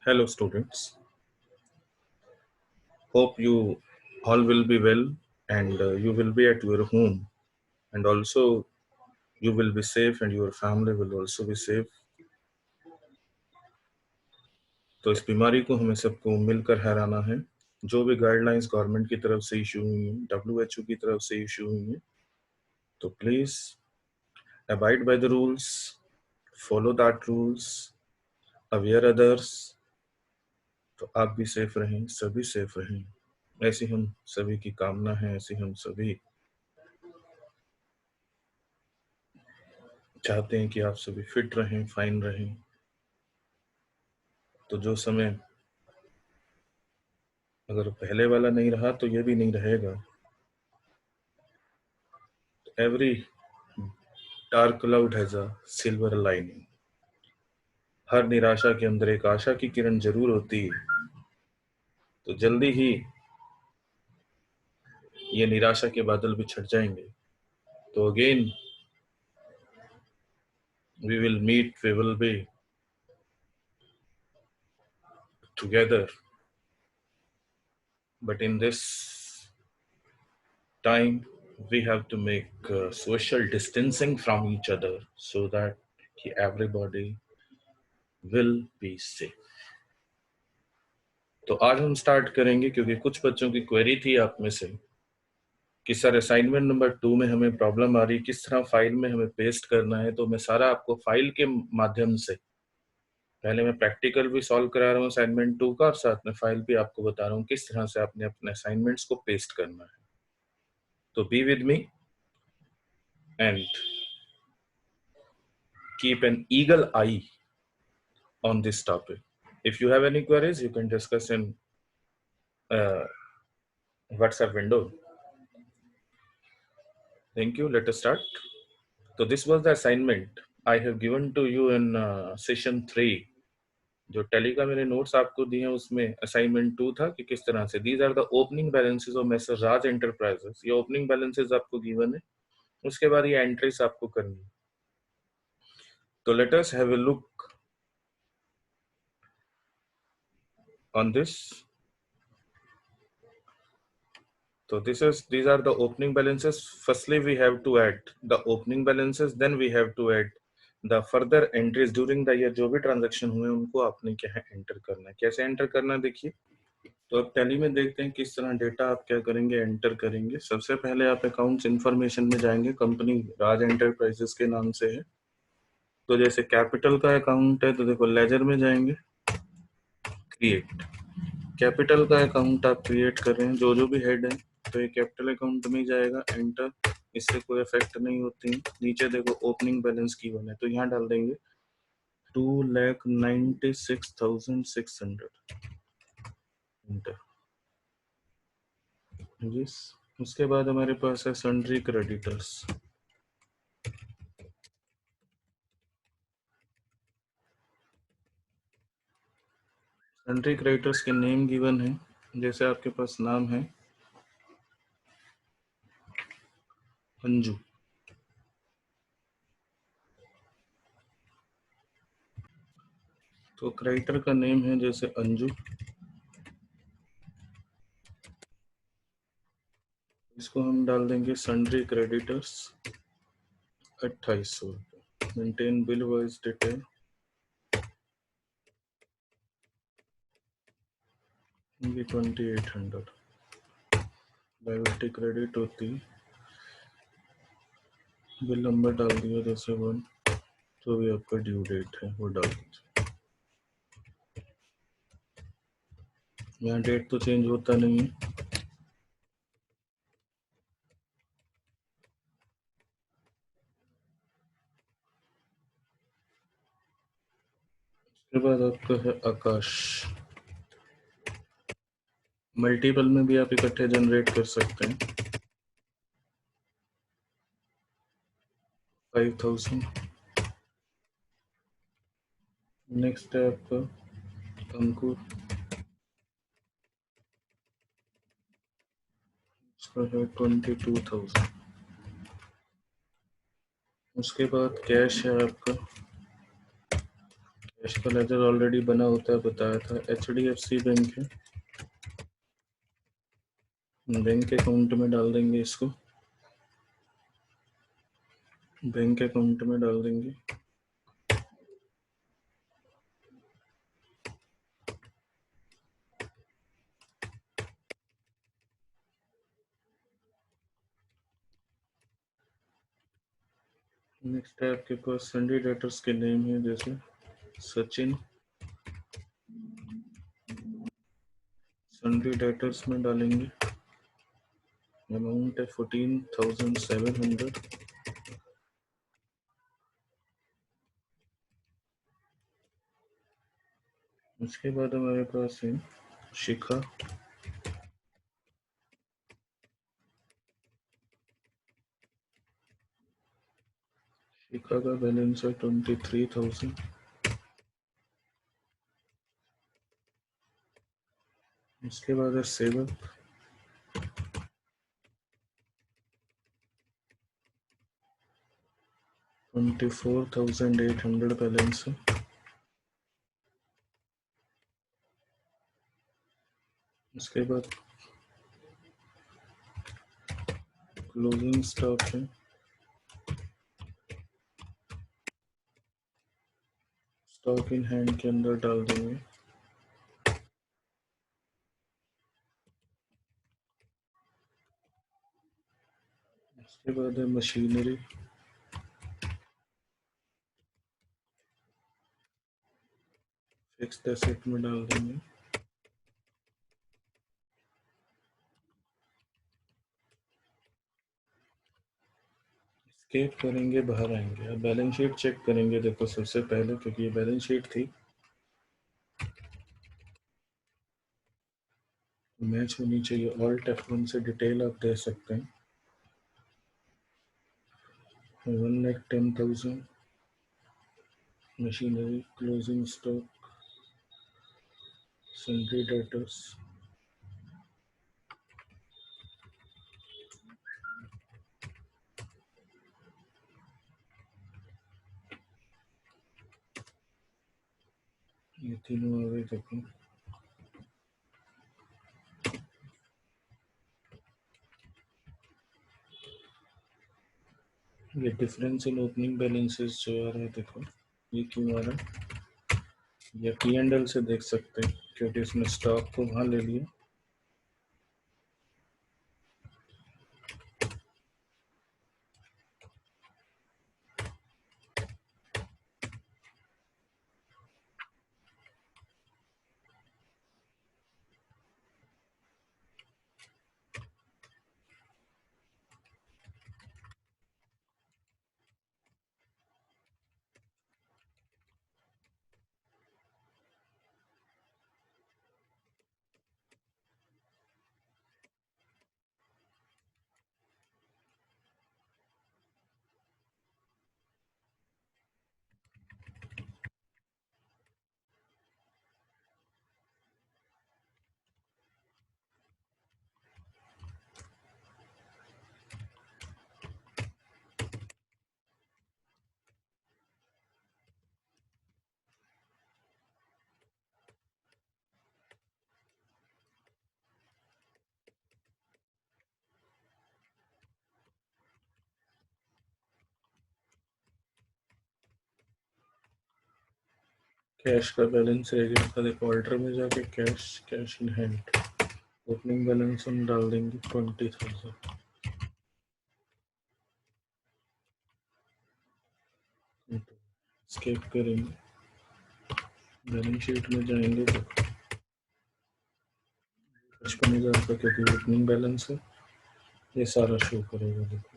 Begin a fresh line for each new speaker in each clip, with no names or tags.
Hello, students. Hope you all will be well and you will be at your home, and also you will be safe and your family will also be safe. तो इस बीमारी को हमें सबको मिलकर हराना है। जो भी गाइडलाइंस गवर्नमेंट की तरफ से इशू हुई हैं, WHO की तरफ से इशू हुई हैं, तो please abide by the rules, follow that rules, aware others. तो आप भी सेफ रहें, सभी सेफ रहें, ऐसी हम सभी की कामना है, ऐसी हम सभी चाहते हैं कि आप सभी फिट रहें, फाइन रहें। तो जो समय अगर पहले वाला नहीं रहा तो ये भी नहीं रहेगा। Every dark cloud has a silver lining. हर निराशा के अंदर एक आशा की किरण जरूर होती है। तो जल्दी ही ये निराशा के बादल भी छट जाएंगे। तो again we will meet, we will be together, but in this time we have to make social distancing from each other so that everybody will be safe. तो आज हम स्टार्ट करेंगे क्योंकि कुछ बच्चों की क्वेरी थी आप में से कि सर असाइनमेंट नंबर 2 में हमें प्रॉब्लम आ रही, किस तरह फाइल में हमें पेस्ट करना है। तो मैं सारा आपको फाइल के माध्यम से पहले मैं प्रैक्टिकल भी सॉल्व करा रहा हूँ असाइनमेंट 2 का, और साथ में फाइल भी आपको बता रहा हूँ किस तरह से आपने अपने असाइनमेंट्स को पेस्ट करना है। तो be with me and keep an eagle eye on this topic. If you have any queries, you can discuss in WhatsApp window. Thank you. Let us start. So this was the assignment I have given to you in session 3. जो tally का मैंने notes आपको दिए हैं उसमें assignment 2 था कि किस तरह से these are the opening balances of messrs Raj enterprises. ये ओपनिंग बैलेंसेस आपको गिवन है, उसके बाद ये एंट्रीज आपको करनी है। तो let us have a look on this. So these are the opening balances. Firstly, we have to add the opening balances. Then we have to add the further entries during the year. जो भी transaction हुए उनको आपने क्या है enter करना है। कैसे एंटर करना है देखिए। तो अब टैली में देखते हैं किस तरह डेटा आप क्या करेंगे, एंटर करेंगे। सबसे पहले आप अकाउंट्स इंफॉर्मेशन में जाएंगे। कंपनी राज एंटरप्राइजेस के नाम से है। तो जैसे कैपिटल का अकाउंट है तो देखो लेजर में जाएंगे, क्रिएट कैपिटल का अकाउंट आप क्रिएट कर रहे हैं। जो भी हेड है तो ये कैपिटल अकाउंट में जाएगा, एंटर। इससे कोई इफेक्ट नहीं होती। नीचे देखो ओपनिंग बैलेंस की वन है तो यहाँ डाल देंगे 2,96,600, एंटर। यस, उसके बाद हमारे पास है सन्ड्री क्रेडिटर्स। सन्ड्री क्रेडिटर्स के नेम गिवन है, जैसे आपके पास नाम है अंजू, तो क्रेडिटर का नेम है जैसे अंजू। इसको हम डाल देंगे sundry creditors 2800। Maintain bill wise detail 2800। Liability credit होती, बिल नंबर डाल दिया जैसे 1, जो भी आपका ड्यू डेट है वो डाल दीजिए। यहाँ डेट तो चेंज होता नहीं है। उसके बाद आपका है आकाश। मल्टीपल में भी आप इकट्ठे जनरेट कर सकते हैं। 5000। नेक्स्ट है आपका अंकुर, उसका है 22,000। उसके बाद कैश है आपका, इसका लेजर ऑलरेडी बना होता है, बताया था। HDFC बैंक है, बैंक अकाउंट में डाल देंगे इसको, बैंक अकाउंट में डाल देंगे। नेक्स्ट है आपके पास सन्डी डेटर्स के नेम है, जैसे सचिन। सन्डी डेटर्स में डालेंगे, अमाउंट है 14,700। उसके बाद हमारे पास है शिखा। शिखा का बैलेंस है 23,000। उसके बाद है सेवक, 24,800 बैलेंस है। उसके बाद क्लोजिंग स्टॉक है, स्टॉक इन हैंड के अंदर डाल देंगे। उसके बाद है मशीनरी, फिक्स्ड एसेट में डाल देंगे। स्केप करेंगे, बाहर आएंगे, अब बैलेंस शीट चेक करेंगे। देखो सबसे पहले, क्योंकि ये बैलेंस शीट थी, मैच होनी चाहिए। ऑल्ट F1 से डिटेल आप दे सकते हैं। 1,10,000 machinery, closing stock, sundry debtors, ये तीनों आ गए। देखो ये डिफरेंस इन ओपनिंग बैलेंसेस जो आ रहा है, देखो ये क्यों आ रहा है, या P&L से देख सकते हैं, क्योंकि इसमें स्टॉक को वहां ले लिया। कैश का बैलेंस रह गया था, देखो ऑल्टर में जाके cash, cash in hand, opening balance हम डाल देंगे 20,000। स्केप करेंगे, बैलेंस शीट में जाएंगे, देखो 55,000 का, क्योंकि ओपनिंग बैलेंस है, ये सारा शो करेगा। देखो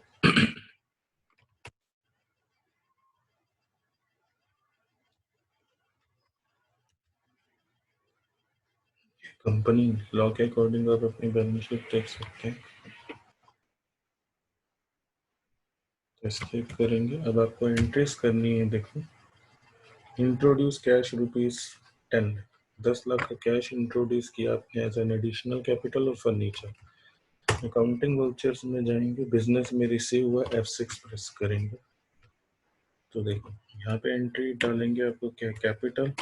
कंपनी लॉ के अकॉर्डिंग आप अपनी बैलेंस शीट देख सकते हैं। तो स्केप करेंगे, अब आपको एंट्रीज करनी है। देखो इंट्रोड्यूस कैश ₹10, 10 लाख का कैश इंट्रोड्यूस किया आपने एज एन एडिशनल कैपिटल और फर्नीचर। अकाउंटिंग वाउचर्स में जाएंगे, बिजनेस में रिसीव हुआ, F6 प्रेस करेंगे। तो देखो यहाँ पे एंट्री डालेंगे आपको क्या, कैपिटल,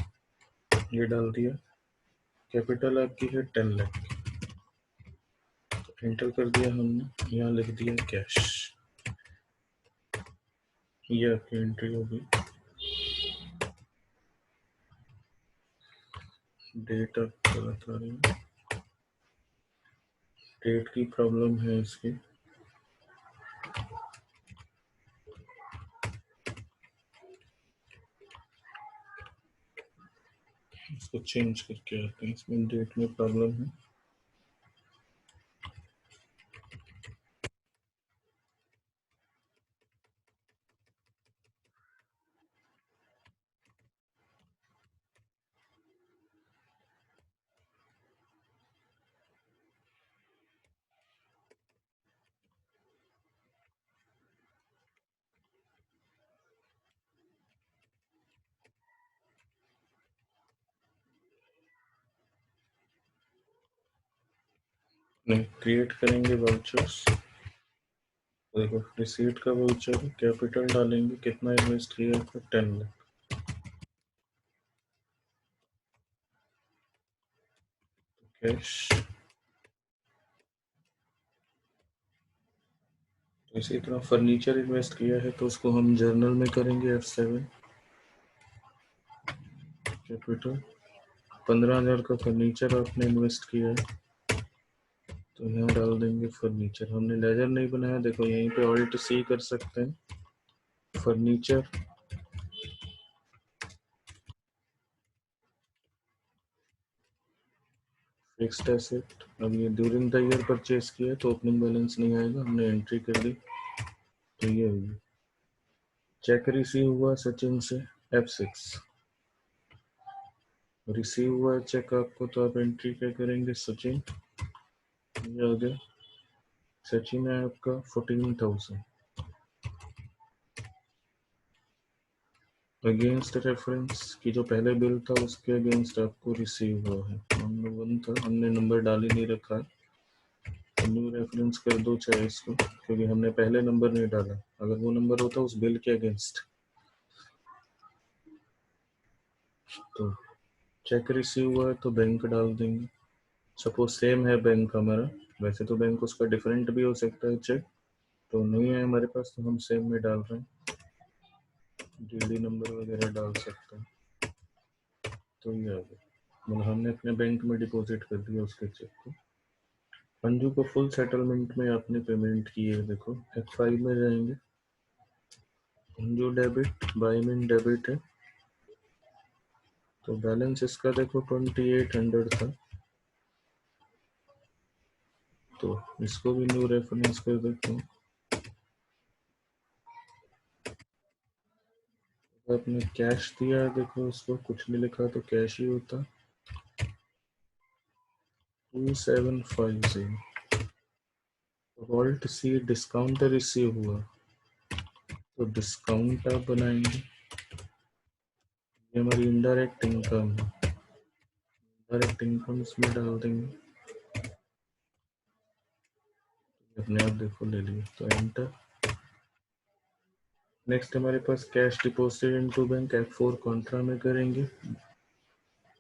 ये डाल दिया, कैपिटल आपकी है 10 लाख, एंटर कर दिया हमने, यहाँ लिख दिया कैश, ये आपकी एंट्री होगी। डेट आप बता रही है, डेट की प्रॉब्लम है इसकी, इसको चेंज करके आते हैं, इसमें डेट में प्रॉब्लम है। नहीं, क्रिएट करेंगे वाउचर्स, देखो रिसीट का वाउचर, कैपिटल डालेंगे, कितना इन्वेस्ट किया है, 10 लाख, कैश। तो इसी तरह फर्नीचर इन्वेस्ट किया है तो उसको हम जर्नल में करेंगे, F7, कैपिटल, 15,000 का फर्नीचर आपने इन्वेस्ट किया है तो यहाँ डाल देंगे फर्नीचर, हमने लेजर नहीं बनाया, देखो यहीं पे ऑल्ट सी कर सकते हैं, फर्नीचर, फिक्स्ड एसेट, अब ये ड्यूरिंग द ईयर परचेज किया है तो ओपनिंग बैलेंस नहीं आएगा, हमने एंट्री कर दी तो ये होगी। चेक रिसीव हुआ सचिन से, F6, रिसीव हुआ चेक आपको तो आप एंट्री क्या करेंगे, सचिन, ये हो गया, सचिन है आपका 14,000, अगेंस्ट रेफरेंस की जो पहले बिल था उसके अगेंस्ट आपको रिसीव हुआ है, नंबर 1 था, हमने नंबर डाल ही नहीं रखा है, न्यू रेफरेंस कर दो चाहे इसको, क्योंकि हमने पहले नंबर नहीं डाला, अगर वो नंबर होता उस बिल के अगेंस्ट। तो चेक रिसीव हुआ है तो बैंक डाल देंगे, सपोज सेम है बैंक हमारा, वैसे तो बैंक उसका डिफरेंट भी हो सकता है चेक, तो नहीं है हमारे पास तो हम सेम में डाल रहे हैं, डीडी नंबर वगैरह डाल सकते हैं, तो ये आ गया, मतलब हमने अपने बैंक में डिपॉजिट कर दिया उसके चेक को। अंजू को फुल सेटलमेंट में आपने पेमेंट की है, देखो F5 में जाएंगे, अंजू डेबिट, बाय मीन डेबिट है, तो बैलेंस इसका देखो 2800 था, तो इसको भी न्यू रेफरेंस कर देते हैं, आपने कैश दिया है, देखो उसको कुछ नहीं लिखा तो कैश ही होता, 2750, वॉल्ट सी डिस्काउंट रिसीव हुआ तो डिस्काउंट आप बनाएंगे, ये हमारी इनडायरेक्ट इनकम है, डायरेक्ट इनकम इसमें डाल देंगे, अपने आप देखो ले लिया तो एंटर। नेक्स्ट हमारे पास cash deposit into bank, F4 contra में करेंगे,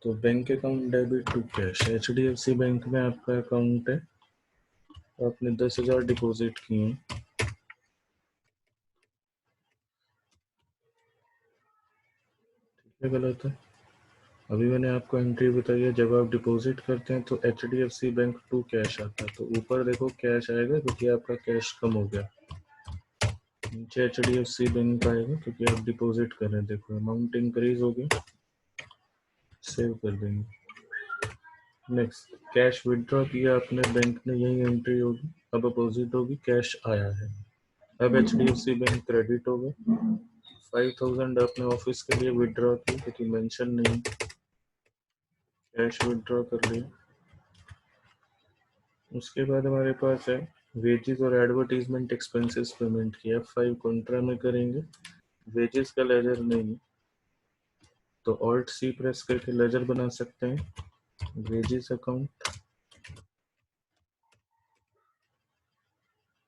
तो bank account debit to cash, HDFC bank में आपका अकाउंट है, तो आपने 10,000 डिपॉजिट किए हैं, ठीक है, गलत है, अभी मैंने आपको एंट्री बताई है, जब आप डिपॉजिट करते हैं तो HDFC बैंक टू कैश आता है, तो ऊपर देखो कैश आएगा क्योंकि आपका कैश कम हो गया, नीचे HDFC बैंक आएगा क्योंकि आप डिपॉजिट कर रहे हैं, देखो अमाउंट इंक्रीज हो गया, सेव कर देंगे। नेक्स्ट कैश विड्रॉ किया आपने बैंक ने, यही एंट्री होगी, अब अपोजिट होगी, कैश आया है, अब HDFC बैंक क्रेडिट हो गया, 5,000 आपने ऑफिस के लिए विड्रॉ की क्योंकि मेंशन नहीं, कैश विड्रॉ कर लिया। उसके बाद हमारे पास है वेजेस और एडवर्टीजमेंट एक्सपेंसेस पेमेंट की, F5 कॉन्ट्रा में करेंगे, वेजेस का लेजर नहीं, तो ऑल्ट सी प्रेस करके लेजर बना सकते हैं, वेजेस अकाउंट,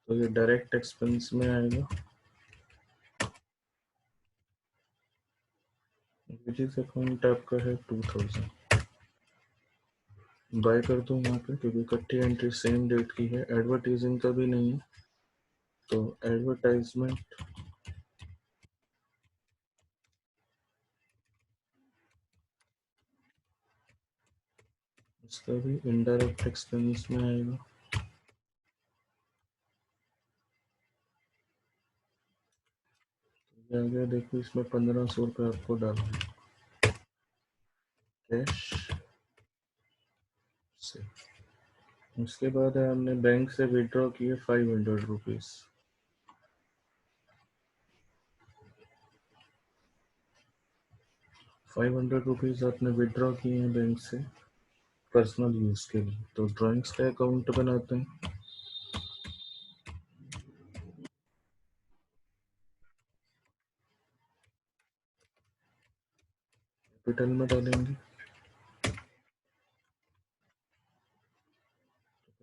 तो ये डायरेक्ट एक्सपेंस में आएगा, जिस अकाउंट आपका है 2000 बाय कर दूं यहाँ पे, क्योंकि इकट्ठी एंट्री सेम डेट की है, एडवर्टाइजिंग का भी नहीं है, तो एडवर्टाइजमेंट इसका भी इनडायरेक्ट एक्सपेंस में आएगा। ये आ गया, देखो इसमें 1500 रुपये आपको डालना है कैश से। उसके बाद है हमने बैंक से विड्रॉ किए 500 रुपीज। 500 रुपीज आपने विड्रॉ किए हैं बैंक से पर्सनल यूज के लिए, तो ड्राइंग्स का अकाउंट बनाते हैं। कैपिटल में डालेंगे,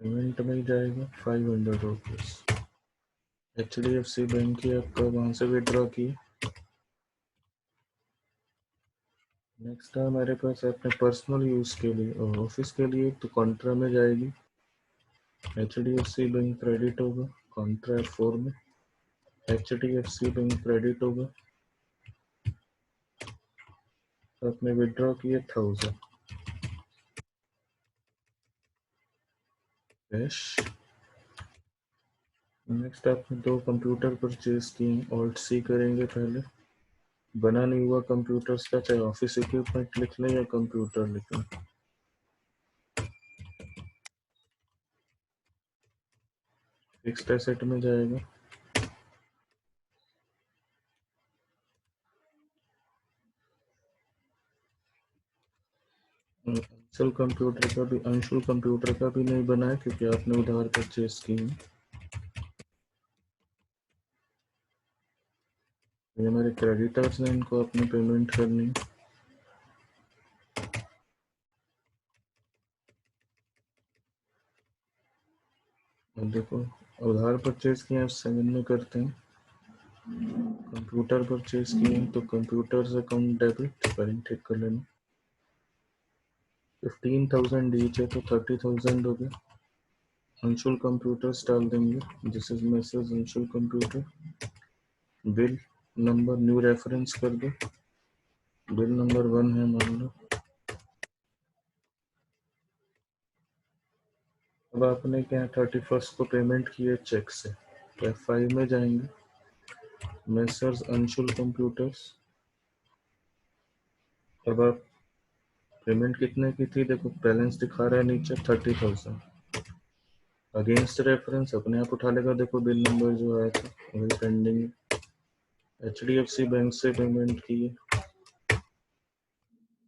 पेमेंट में ही जाएगा 500 रुपीज। HDFC बैंक की आपका वहां से विड्रॉ किए। नेक्स्ट है हमारे पास अपने पर्सनल यूज के लिए और ऑफिस के लिए, तो कॉन्ट्रा में जाएगी। HDFC बैंक क्रेडिट होगा कॉन्ट्रा F4 में, HDFC बैंक क्रेडिट होगा, तो आपने विड्रॉ किए 1000 कैश। नेक्स्ट आपने 2 कंप्यूटर परचेज किए, ऑल्ट सी करेंगे पहले। बना नहीं हुआ कंप्यूटर्स का, चाहे ऑफिस इक्विपमेंट लिख लें या कंप्यूटर लिख लें। फिक्स्ड एसेट में जाएगा, अंशुल कंप्यूटर का भी नहीं बना है क्योंकि आपने उधार परचेज की है। ये हमारे क्रेडिटर्स हैं, इनको अपनी पेमेंट करनी है। और देखो उधार परचेज किए 7 में करते हैं, कंप्यूटर परचेज किए तो कंप्यूटर अकाउंट डेबिट स्पेलिंग ठीक कर लेना। 15,000 ईच है तो 30,000 हो गया। अंशुल कंप्यूटर्स डाल देंगे, this is message Anshul computer. Bill number new reference कर दो, बिल नंबर 1 है मान लो। अब आपने क्या 31st को पेमेंट किए चेक से, तो F5 में जाएंगे, मैसर्स अंशुल कंप्यूटर्स। अब आप पेमेंट कितने की थी, देखो बैलेंस दिखा रहा है नीचे 30,000, अगेंस्ट रेफरेंस अपने आप उठा लेगा। देखो बिल नंबर जो आया था वही पेंडिंग है। HDFC बैंक से पेमेंट की है,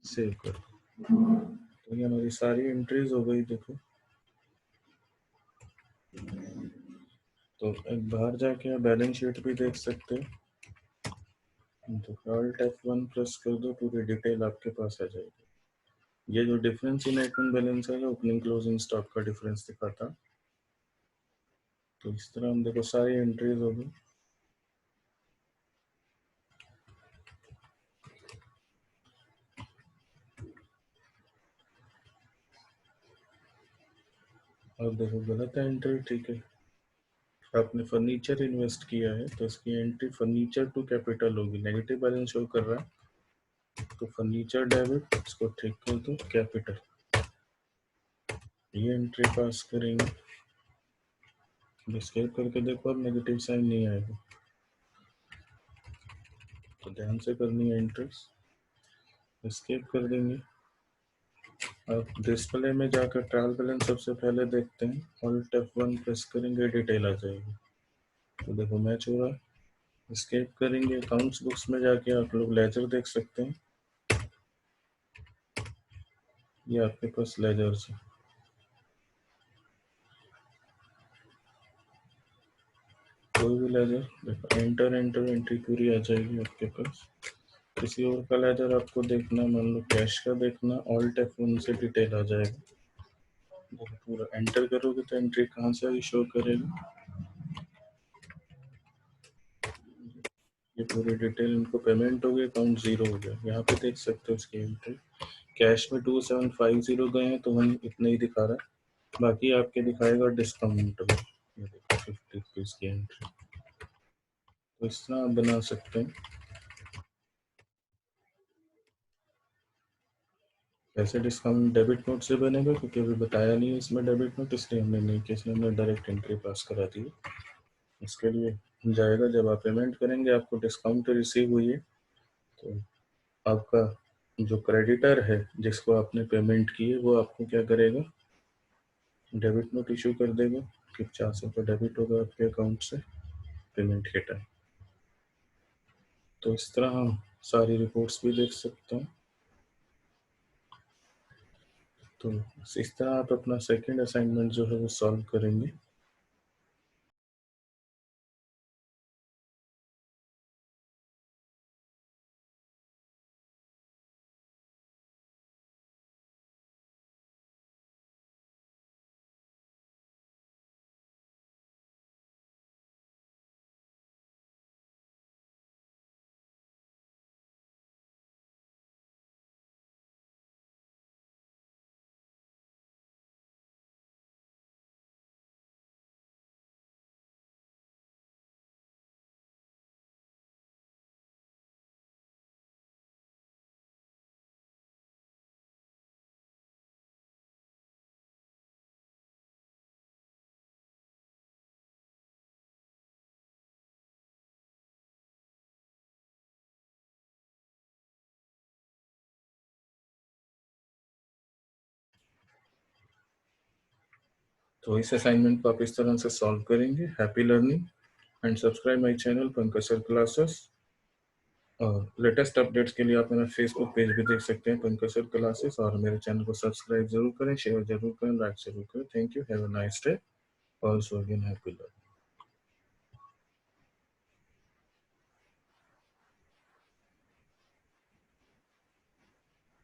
सेव कर। तो ये हमारी सारी एंट्रीज हो गई। देखो तो एक बाहर जाके बैलेंस शीट भी देख सकते हो, तो Alt F1 प्रेस कर दो, पूरी डिटेल आपके पास आ जाएगी। ये जो डिफरेंस इन ओपनिंग बैलेंस है, ओपनिंग क्लोजिंग स्टॉक का डिफरेंस दिखाता। तो इस तरह हम देखो सारी एंट्रीज हो गई। अब देखो गलत है एंट्री, ठीक है, आपने फर्नीचर इन्वेस्ट किया है तो इसकी एंट्री फर्नीचर टू कैपिटल होगी, नेगेटिव बैलेंस शो कर रहा है, तो फर्नीचर डेबिट, इसको ठीक कर दो कैपिटल, ये एंट्री पास करेंगे। एस्केप करके देखो, अब नेगेटिव साइन नहीं आएगा, तो ध्यान से करनी है एंट्रीज। एस्केप कर देंगे। अब डिस्प्ले में जाकर ट्रायल बैलेंस सबसे पहले देखते हैं, Alt F1 प्रेस करेंगे, डिटेल आ जाएगी। तो देखो मैच हो रहा है। एस्केप करेंगे, अकाउंट्स बुक्स में जाके आप लोग लेजर देख सकते हैं, ये आपके पास लेजर है, कोई भी लेजर देखो, एंटर एंट्री पूरी आ जाएगी आपके पास। किसी और का लेजर आपको देखना, मान लो कैश का देखना, Alt F1 से डिटेल आ जाएगा। देखो पूरा एंटर करोगे तो एंट्री कहाँ से आई शो करेगा। ये पूरी डिटेल इनको पेमेंट हो गई, अकाउंट जीरो हो गया। यहाँ पे देख सकते हो इसकी एंट्री, कैश में 2750 गए हैं तो वही इतना ही दिखा रहा है, बाकी आपके दिखाएगा डिस्काउंट में। ये देखो 50 रुपीज़ की एंट्री। तो इस तरह आप बना सकते हैं। वैसे डिस्काउंट डेबिट नोट से बनेगा, क्योंकि अभी बताया नहीं है इसमें डेबिट नोट, इसलिए हमने नहीं किया, इसलिए हमने डायरेक्ट एंट्री पास करा दी है। इसके लिए जाएगा, जब आप पेमेंट करेंगे आपको डिस्काउंट रिसीव हुई है, तो आपका जो क्रेडिटर है जिसको आपने पेमेंट की है वो आपको क्या करेगा, डेबिट नोट इशू कर देगा कि 50 रुपये डेबिट होगा आपके अकाउंट से पेमेंट के टाइम। तो इस तरह हम सारी रिपोर्ट्स भी देख सकते हैं। तो इस तरह आप अपना सेकंड असाइनमेंट जो है वो सॉल्व करेंगे। तो इस असाइनमेंट को आप इस तरह से सॉल्व करेंगे। Happy learning and subscribe my channel Pankaj sir classes. और लेटेस्ट अपडेट्स के लिए आप मेरा फेसबुक पेज भी देख सकते हैं, पंकज सर क्लासेस, और मेरे चैनल को सब्सक्राइब जरूर करें, शेयर जरूर करें, लाइक जरूर करें। Thank you, have a nice day, also again happy learning.